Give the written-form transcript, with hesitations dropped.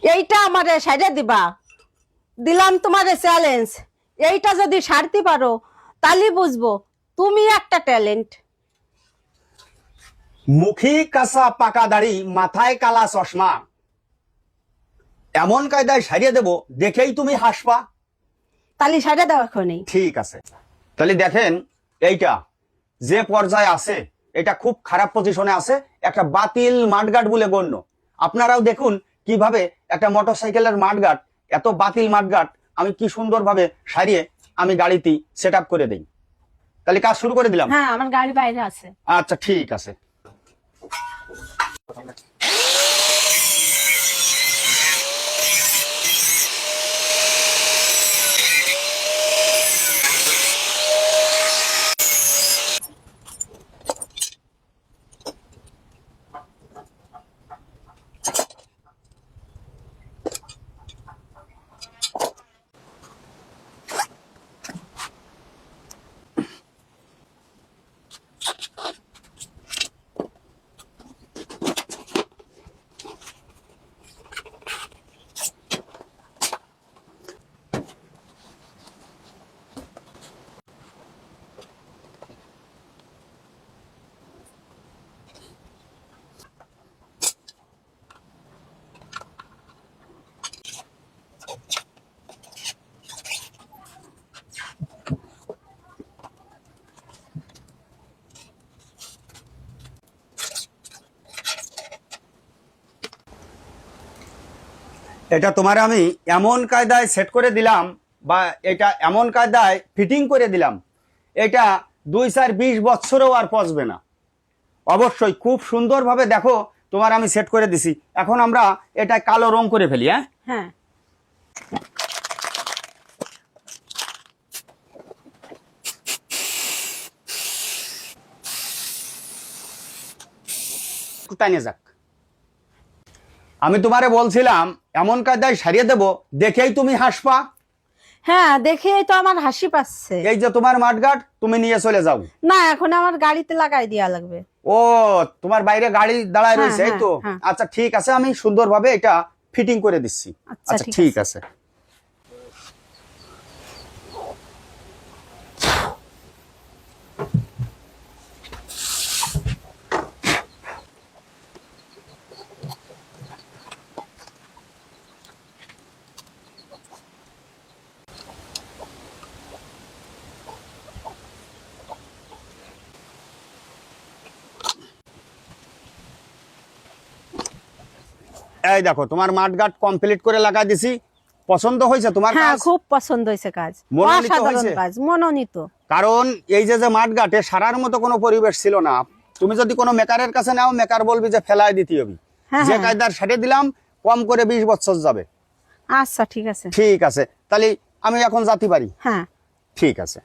এইটা আমারে সাইডে দিবা, দিলাম তোমারে চ্যালেঞ্জ। এইটা যদি সারতে পারো তাহলে বুঝবো তুমি একটা ট্যালেন্ট। মুখী কাঁচা পাকা দাড়ি, মাথায় কালা চশমা, এমন কায়দায় সারিয়ে দেব দেখেই তুমি হাসবা। তাহলে সাইডে দাও এখনই। ঠিক আছে, তাহলে দেখেন এইটা যে পর্যায়ে আছে, এটা খুব খারাপ পজিশনে আছে, একটা বাতিল মাঠগাট বলে গণ্য। আপনারাও দেখুন কিভাবে একটা মোটরসাইকেলের মাঠগাট, এত বাতিল মাঠগাট আমি কি সুন্দরভাবে সারিয়ে আমি গাড়িতে সেট আপ করে দিই। তাহলে কাজ শুরু করে দিলাম। হ্যাঁ, আমার গাড়ি বাইরে আছে। আচ্ছা ঠিক আছে। এটা তোমার আমি এমন কায়দায় সেট করে দিলাম, বা এটা এমন কায়দায় ফিটিং করে দিলাম, এটা 2-4-20 বছরও আর পচবে না। অবশ্যই খুব সুন্দরভাবে দেখো তোমার আমি সেট করে দিছি। এখন আমরা এটা কালো রং করে ফেলি। হ্যাঁ হ্যাঁ, টাইনে যাক। আমি তোমারে বলছিলাম এমন কায়দায় সারিয়ে দেব দেখেই তুমি হাসপা। হ্যাঁ, দেখেই তো আমার হাসি পাচ্ছে। এই যে তোমার মাঠগাট, তুমি নিয়ে চলে যাও। না, এখন আমার গাড়িতে লাগাই দেওয়া লাগবে। ও, তোমার বাইরে গাড়ি দাঁড়ায় হ্যাঁ, রয়েছে, এই তো। হ্যাঁ। আচ্ছা ঠিক আছে, আমি সুন্দরভাবে এটা ফিটিং করে দিচ্ছি। আচ্ছা, আচ্ছা ঠিক ঠিক আছে। এই দেখো তোমার মাঠগাট কমপ্লিট করে লাগা দিছি। পছন্দ হয়েছে তোমার হ্যাঁ, কাজ? খুব পছন্দ হয়েছে কাজ। মনোনীত অসাধারণ হয়েছে? কাজ, মনোনীত। কারণ এই যে মাঠগাটে সারার মতো কোনো পরিবেশ ছিল না। তুমি যদি কোনো মেকারের কাছে নাও, মেকার বলবি যে ফেলাই দিতে হবে। হ্যাঁ, যে হ্যাঁ। কায়দার সারিয়ে দিলাম, কম করে 20 বছর যাবে। আচ্ছা, ঠিক আছে। ঠিক আছে, তাহলে আমি এখন যেতে পারি? হ্যাঁ। ঠিক আছে।